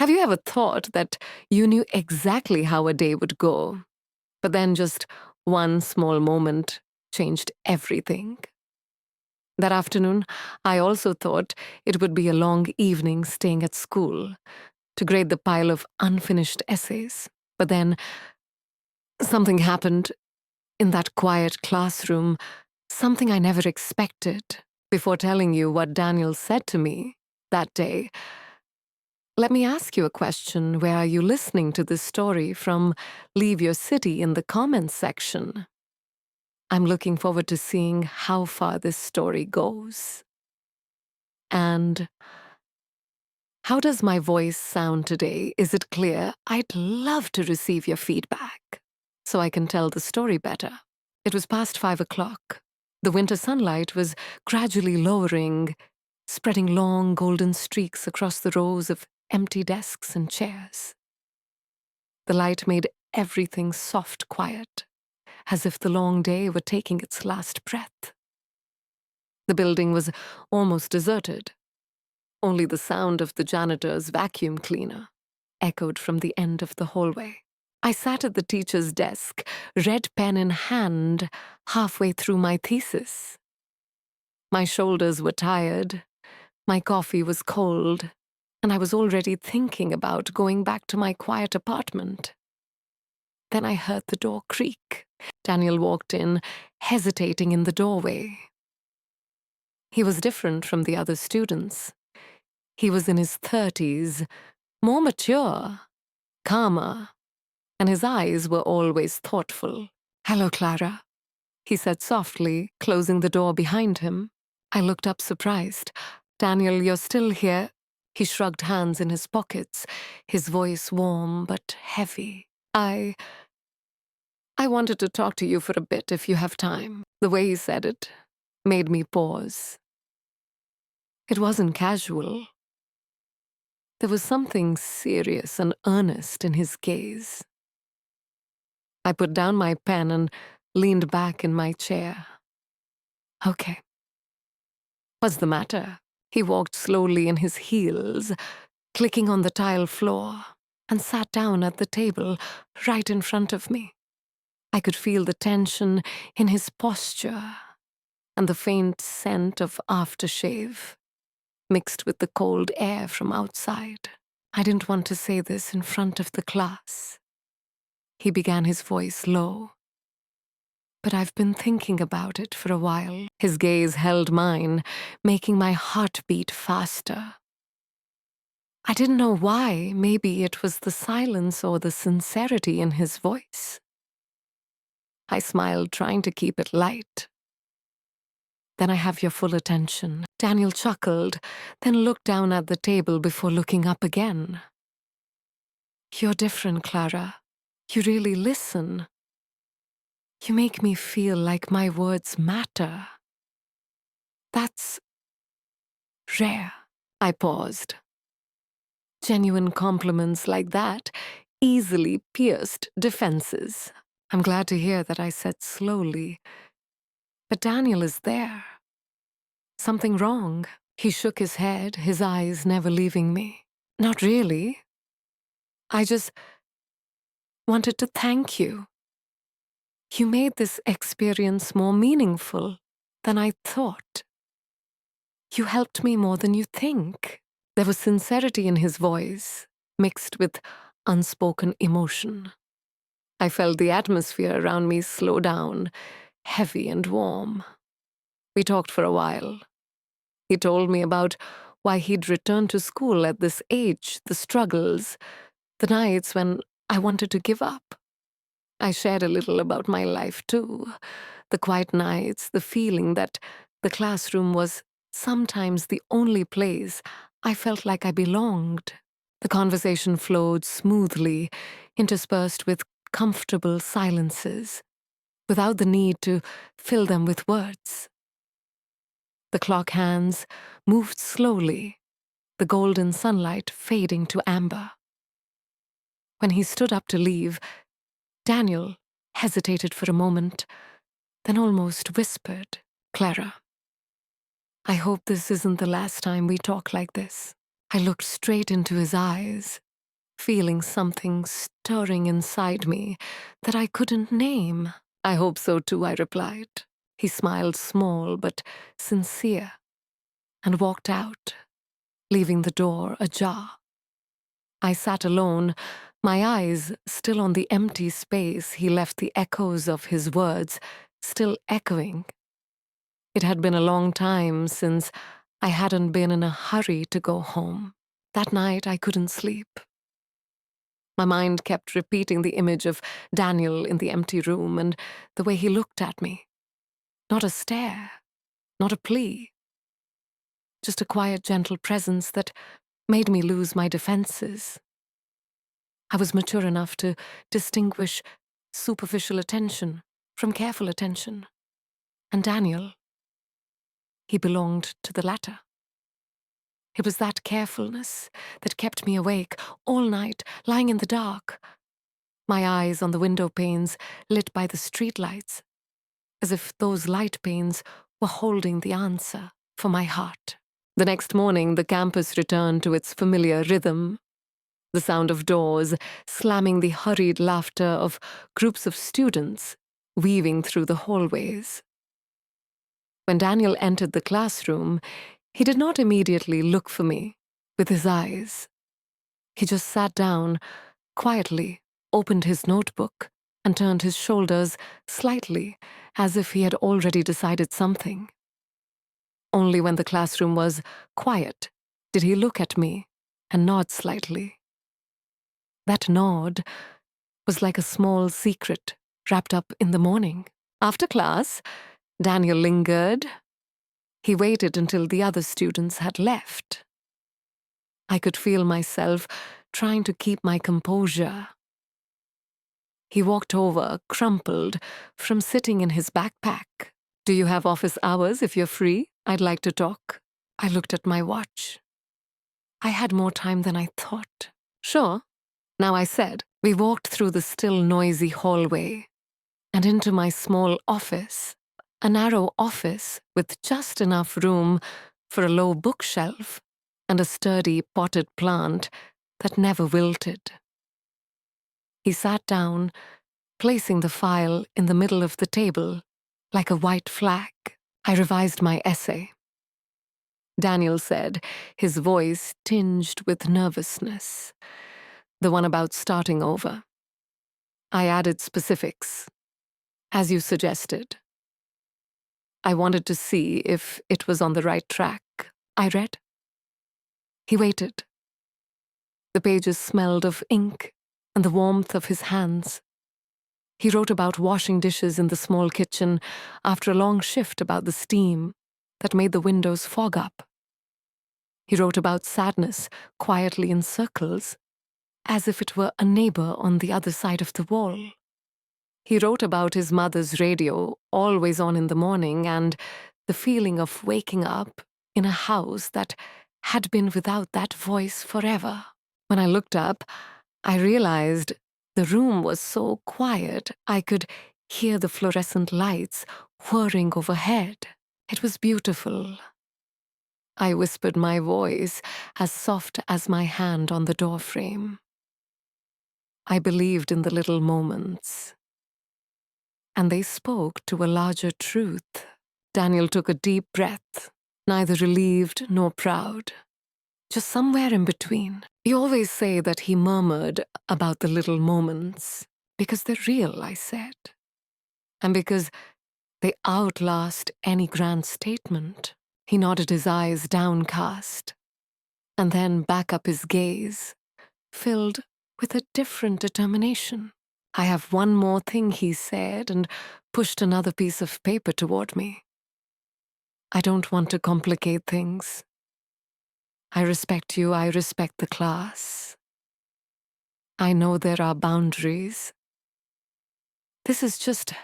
Have you ever thought that you knew exactly how a day would go, but then just one small moment changed everything? That afternoon, I also thought it would be a long evening staying at school to grade the pile of unfinished essays. But then something happened in that quiet classroom, something I never expected. Before telling you what Daniel said to me that day, let me ask you a question. Where are you listening to this story from? Leave your city in the comments section. I'm looking forward to seeing how far this story goes. And how does my voice sound today? Is it clear? I'd love to receive your feedback so I can tell the story better. It was past 5 o'clock. The winter sunlight was gradually lowering, spreading long golden streaks across the rows of empty desks and chairs. The light made everything soft quiet, as if the long day were taking its last breath. The building was almost deserted. Only the sound of the janitor's vacuum cleaner echoed from the end of the hallway. I sat at the teacher's desk, red pen in hand, halfway through my thesis. My shoulders were tired, my coffee was cold, and I was already thinking about going back to my quiet apartment. Then I heard the door creak. Daniel walked in, hesitating in the doorway. He was different from the other students. He was in his 30s, more mature, calmer, and his eyes were always thoughtful. "Hello, Clara," he said softly, closing the door behind him. I looked up surprised. "Daniel, you're still here?" He shrugged hands in his pockets, his voice warm but heavy. I wanted to talk to you for a bit if you have time." The way he said it made me pause. It wasn't casual. There was something serious and earnest in his gaze. I put down my pen and leaned back in my chair. "Okay. What's the matter?" He walked slowly in his heels, clicking on the tile floor, and sat down at the table right in front of me. I could feel the tension in his posture and the faint scent of aftershave, mixed with the cold air from outside. "I didn't want to say this in front of the class." He began, his voice low. "But I've been thinking about it for a while." His gaze held mine, making my heart beat faster. I didn't know why. Maybe it was the silence or the sincerity in his voice. I smiled, trying to keep it light. "Then I have your full attention." Daniel chuckled, then looked down at the table before looking up again. "You're different, Clara. You really listen. You make me feel like my words matter. That's rare." I paused. Genuine compliments like that easily pierced defenses. "I'm glad to hear that," I said slowly. "But Daniel is there. Something wrong?" He shook his head, his eyes never leaving me. "Not really. I just wanted to thank you. You made this experience more meaningful than I thought. You helped me more than you think." There was sincerity in his voice, mixed with unspoken emotion. I felt the atmosphere around me slow down, heavy and warm. We talked for a while. He told me about why he'd returned to school at this age, the struggles, the nights when I wanted to give up. I shared a little about my life too, the quiet nights, the feeling that the classroom was sometimes the only place I felt like I belonged. The conversation flowed smoothly, interspersed with comfortable silences, without the need to fill them with words. The clock hands moved slowly, the golden sunlight fading to amber. When he stood up to leave, Daniel hesitated for a moment, then almost whispered, "Clara, I hope this isn't the last time we talk like this." I looked straight into his eyes, feeling something stirring inside me that I couldn't name. I hope so too, I replied. He smiled small but sincere and walked out, leaving the door ajar. I sat alone, my eyes still on the empty space he left, the echoes of his words still echoing. It had been a long time since I hadn't been in a hurry to go home. That night I couldn't sleep. My mind kept repeating the image of Daniel in the empty room and the way he looked at me. Not a stare, not a plea. Just a quiet, gentle presence that made me lose my defenses. I was mature enough to distinguish superficial attention from careful attention. And Daniel, he belonged to the latter. It was that carefulness that kept me awake all night, lying in the dark, my eyes on the window panes lit by the streetlights, as if those light panes were holding the answer for my heart. The next morning, the campus returned to its familiar rhythm. The sound of doors slamming, the hurried laughter of groups of students weaving through the hallways. When Daniel entered the classroom, he did not immediately look for me with his eyes. He just sat down, quietly opened his notebook, and turned his shoulders slightly as if he had already decided something. Only when the classroom was quiet did he look at me and nod slightly. That nod was like a small secret wrapped up in the morning. After class, Daniel lingered. He waited until the other students had left. I could feel myself trying to keep my composure. He walked over, crumpled, from sitting in his backpack. "Do you have office hours if you're free? I'd like to talk." I looked at my watch. I had more time than I thought. "Sure." Now I said. We walked through the still noisy hallway and into my small office, a narrow office with just enough room for a low bookshelf and a sturdy potted plant that never wilted. He sat down, placing the file in the middle of the table like a white flag. I revised my essay. Daniel said, his voice tinged with nervousness. The one about starting over. I added specifics, as you suggested. I wanted to see if it was on the right track. I read. He waited. The pages smelled of ink and the warmth of his hands. He wrote about washing dishes in the small kitchen after a long shift, about the steam that made the windows fog up. He wrote about sadness quietly in circles, as if it were a neighbor on the other side of the wall. He wrote about his mother's radio, always on in the morning, and the feeling of waking up in a house that had been without that voice forever. When I looked up, I realized the room was so quiet I could hear the fluorescent lights whirring overhead. It was beautiful. I whispered, my voice as soft as my hand on the doorframe. I believed in the little moments, and they spoke to a larger truth. Daniel took a deep breath, neither relieved nor proud, just somewhere in between. You always say that he murmured about the little moments, because they're real, I said, and because they outlast any grand statement. He nodded, his eyes downcast, and then back up, his gaze filled with a different determination. I have one more thing, he said, and pushed another piece of paper toward me. I don't want to complicate things. I respect you, I respect the class. I know there are boundaries. This is just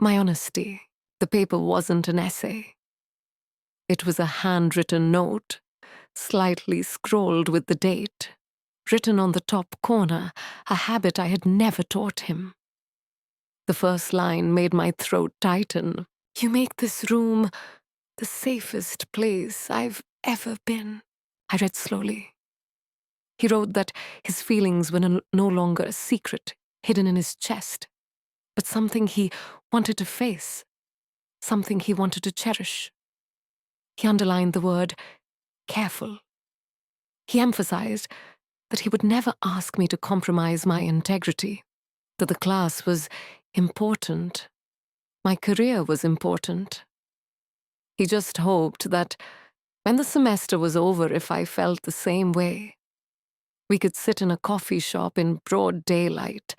my honesty. The paper wasn't an essay. It was a handwritten note, slightly scrawled with the date. Written on the top corner, a habit I had never taught him. The first line made my throat tighten. "You make this room the safest place I've ever been." I read slowly. He wrote that his feelings were no longer a secret hidden in his chest, but something he wanted to face, something he wanted to cherish. He underlined the word careful. He emphasized that he would never ask me to compromise my integrity, that the class was important, my career was important. He just hoped that when the semester was over, if I felt the same way, we could sit in a coffee shop in broad daylight,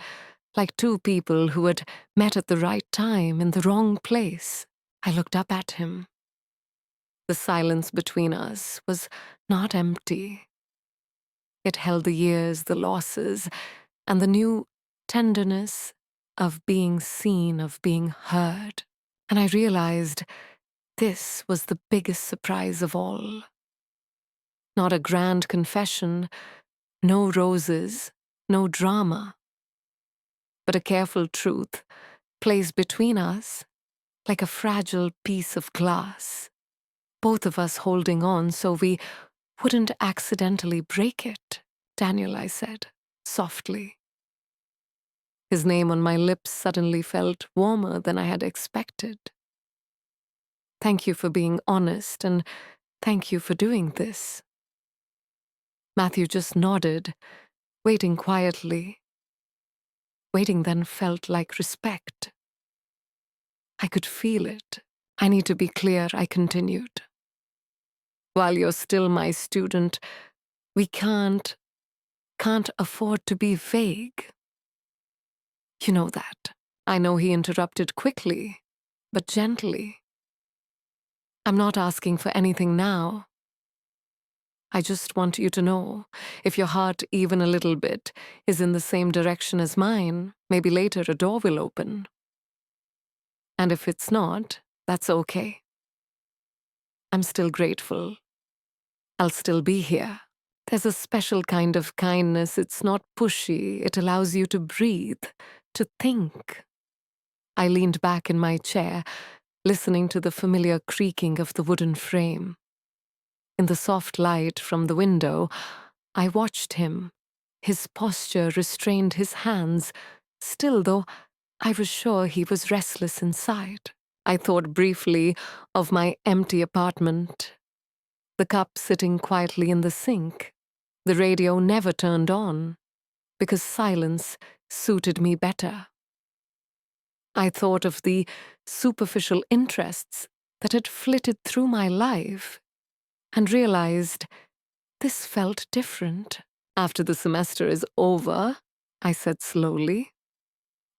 like two people who had met at the right time in the wrong place. I looked up at him. The silence between us was not empty. It held the years, the losses, and the new tenderness of being seen, of being heard. And I realized this was the biggest surprise of all. Not a grand confession, no roses, no drama, but a careful truth placed between us like a fragile piece of glass, both of us holding on so we wouldn't accidentally break it. Daniel, I said, softly. His name on my lips suddenly felt warmer than I had expected. Thank you for being honest, and thank you for doing this. Matthew just nodded, waiting quietly. Waiting then felt like respect. I could feel it. I need to be clear, I continued. While you're still my student, we can't afford to be vague. You know that. I know, he interrupted quickly, but gently. I'm not asking for anything now. I just want you to know, if your heart even a little bit is in the same direction as mine, maybe later a door will open. And if it's not, that's okay. I'm still grateful. I'll still be here. There's a special kind of kindness. It's not pushy. It allows you to breathe, to think. I leaned back in my chair, listening to the familiar creaking of the wooden frame. In the soft light from the window, I watched him. His posture restrained his hands, still though I was sure he was restless inside. I thought briefly of my empty apartment, the cup sitting quietly in the sink, the radio never turned on, because silence suited me better. I thought of the superficial interests that had flitted through my life, and realized this felt different. After the semester is over, I said slowly,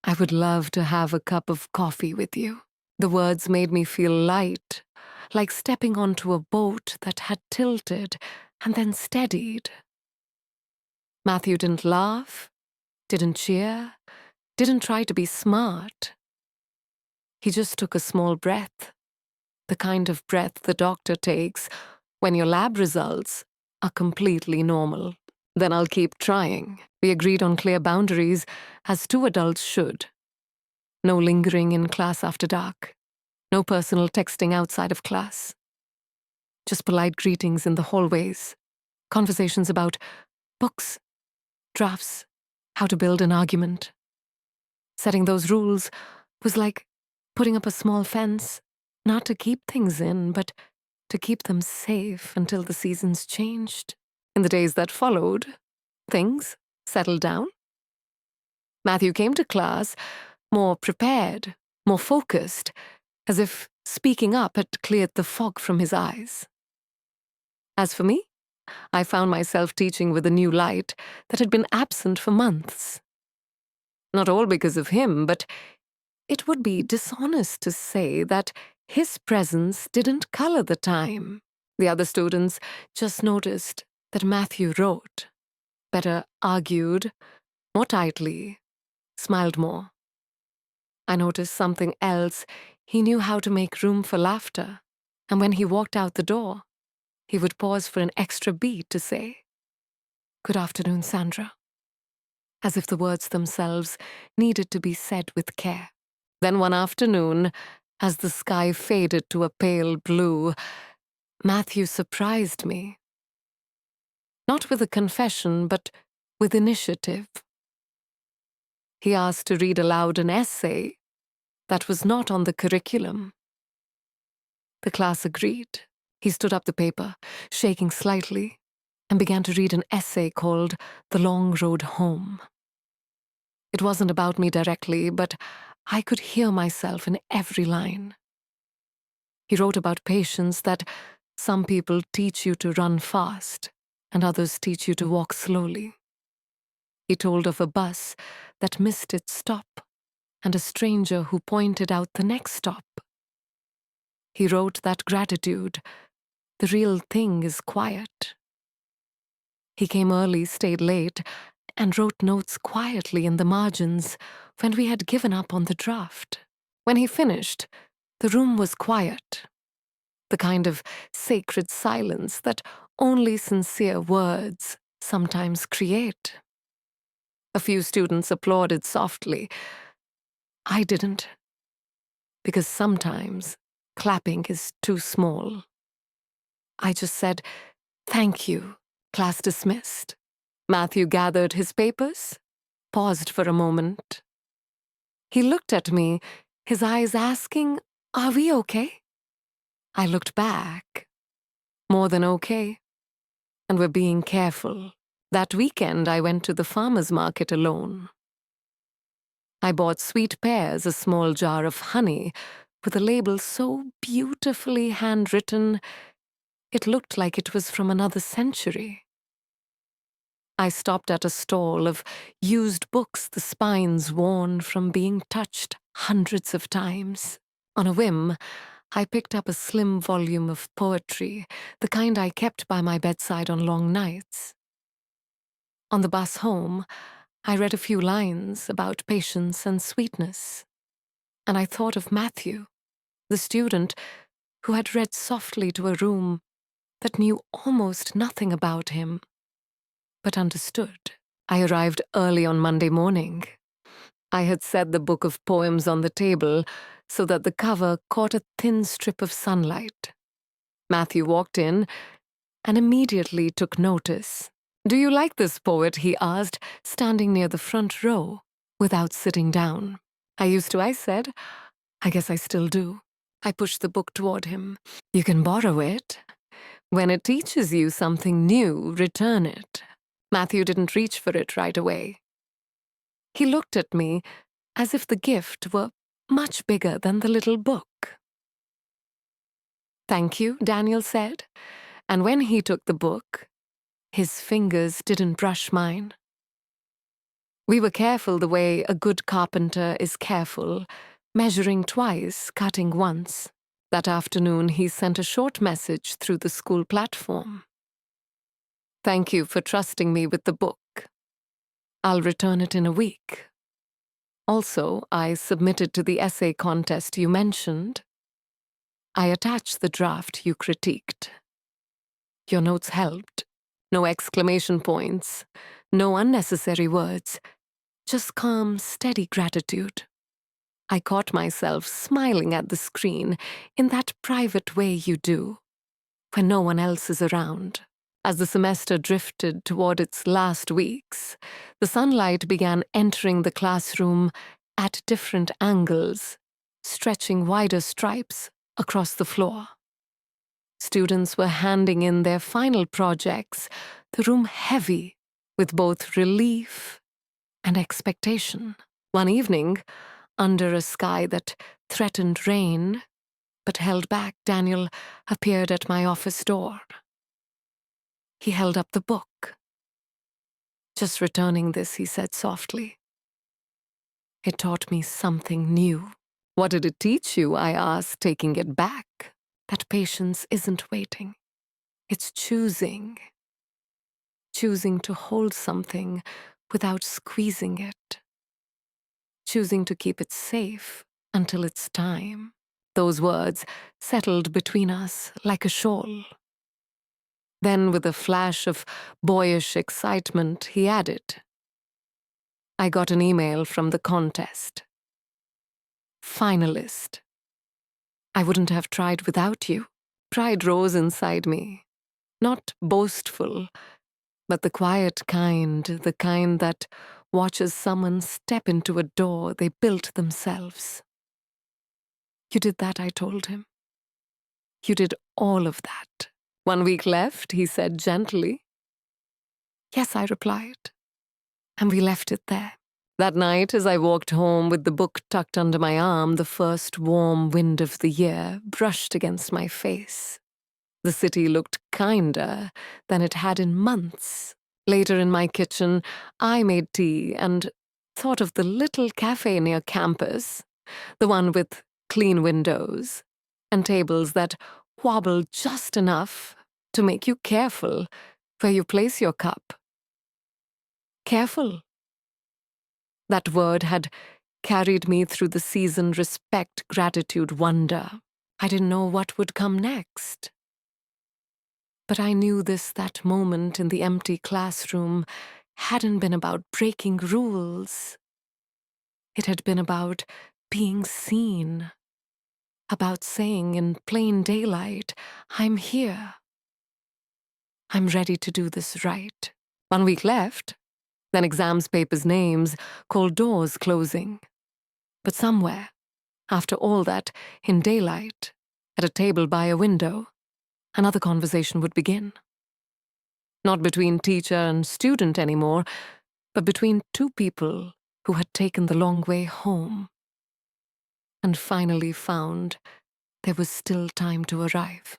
I would love to have a cup of coffee with you. The words made me feel light, like stepping onto a boat that had tilted and then steadied. Matthew didn't laugh, didn't cheer, didn't try to be smart. He just took a small breath, the kind of breath the doctor takes when your lab results are completely normal. Then I'll keep trying. We agreed on clear boundaries, as two adults should. No lingering in class after dark. No personal texting outside of class. Just polite greetings in the hallways. Conversations about books, drafts, how to build an argument. Setting those rules was like putting up a small fence, not to keep things in, but to keep them safe until the seasons changed. In the days that followed, things settled down. Matthew came to class more prepared, more focused, as if speaking up had cleared the fog from his eyes. As for me, I found myself teaching with a new light that had been absent for months. Not all because of him, but it would be dishonest to say that his presence didn't color the time. The other students just noticed that Matthew wrote, better argued, more tightly, smiled more. I noticed something else. He knew how to make room for laughter, and when he walked out the door, he would pause for an extra beat to say, "Good afternoon, Sandra," as if the words themselves needed to be said with care. Then one afternoon, as the sky faded to a pale blue, Matthew surprised me. Not with a confession, but with initiative. He asked to read aloud an essay that was not on the curriculum. The class agreed. He stood up the paper, shaking slightly, and began to read an essay called The Long Road Home. It wasn't about me directly, but I could hear myself in every line. He wrote about patience, that some people teach you to run fast, and others teach you to walk slowly. He told of a bus that missed its stop, and a stranger who pointed out the next stop. He wrote that gratitude, the real thing, is quiet. He came early, stayed late, and wrote notes quietly in the margins when we had given up on the draft. When he finished, the room was quiet, the kind of sacred silence that only sincere words sometimes create. A few students applauded softly. I didn't, because sometimes clapping is too small. I just said, "Thank you." Class dismissed. Matthew gathered his papers, paused for a moment. He looked at me, his eyes asking, "Are we okay?" I looked back. More than okay. And we're being careful. That weekend, I went to the farmer's market alone. I bought sweet pears, a small jar of honey, with a label so beautifully handwritten, it looked like it was from another century. I stopped at a stall of used books, the spines worn from being touched hundreds of times. On a whim, I picked up a slim volume of poetry, the kind I kept by my bedside on long nights. On the bus home, I read a few lines about patience and sweetness, and I thought of Matthew, the student who had read softly to a room that knew almost nothing about him, but understood. I arrived early on Monday morning. I had set the book of poems on the table so that the cover caught a thin strip of sunlight. Matthew walked in and immediately took notice. "Do you like this poet?" he asked, standing near the front row, without sitting down. "I used to," I said. "I guess I still do." I pushed the book toward him. "You can borrow it. When it teaches you something new, return it." Matthew didn't reach for it right away. He looked at me as if the gift were much bigger than the little book. "Thank you," Daniel said, and when he took the book, his fingers didn't brush mine. We were careful the way a good carpenter is careful, measuring twice, cutting once. That afternoon, he sent a short message through the school platform. "Thank you for trusting me with the book. I'll return it in a week. Also, I submitted to the essay contest you mentioned. I attached the draft you critiqued. Your notes helped. No exclamation points, no unnecessary words, just calm, steady gratitude." I caught myself smiling at the screen in that private way you do, when no one else is around. As the semester drifted toward its last weeks, the sunlight began entering the classroom at different angles, stretching wider stripes across the floor. Students were handing in their final projects, the room heavy with both relief and expectation. One evening, under a sky that threatened rain but held back, Daniel appeared at my office door. He held up the book. "Just returning this," he said softly. "It taught me something new." "What did it teach you?" I asked, taking it back. "That patience isn't waiting. It's choosing. Choosing to hold something without squeezing it. Choosing to keep it safe until it's time." Those words settled between us like a shawl. Then, with a flash of boyish excitement, he added, "I got an email from the contest. Finalist. I wouldn't have tried without you." Pride rose inside me. Not boastful, but the quiet kind, the kind that watches someone step into a door they built themselves. You did that, I told him. You did all of that. 1 week left, he said gently. Yes, I replied. And we left it there. That night, as I walked home with the book tucked under my arm, the first warm wind of the year brushed against my face. The city looked kinder than it had in months. Later in my kitchen, I made tea and thought of the little cafe near campus, the one with clean windows and tables that wobble just enough to make you careful where you place your cup. Careful. That word had carried me through the season: respect, gratitude, wonder. I didn't know what would come next. But I knew that moment in the empty classroom hadn't been about breaking rules. It had been about being seen, about saying in plain daylight, I'm here. I'm ready to do this right. 1 week left, then exams, papers, names, cold doors closing. But somewhere, after all that, in daylight, at a table by a window, another conversation would begin. Not between teacher and student anymore, but between two people who had taken the long way home and finally found there was still time to arrive.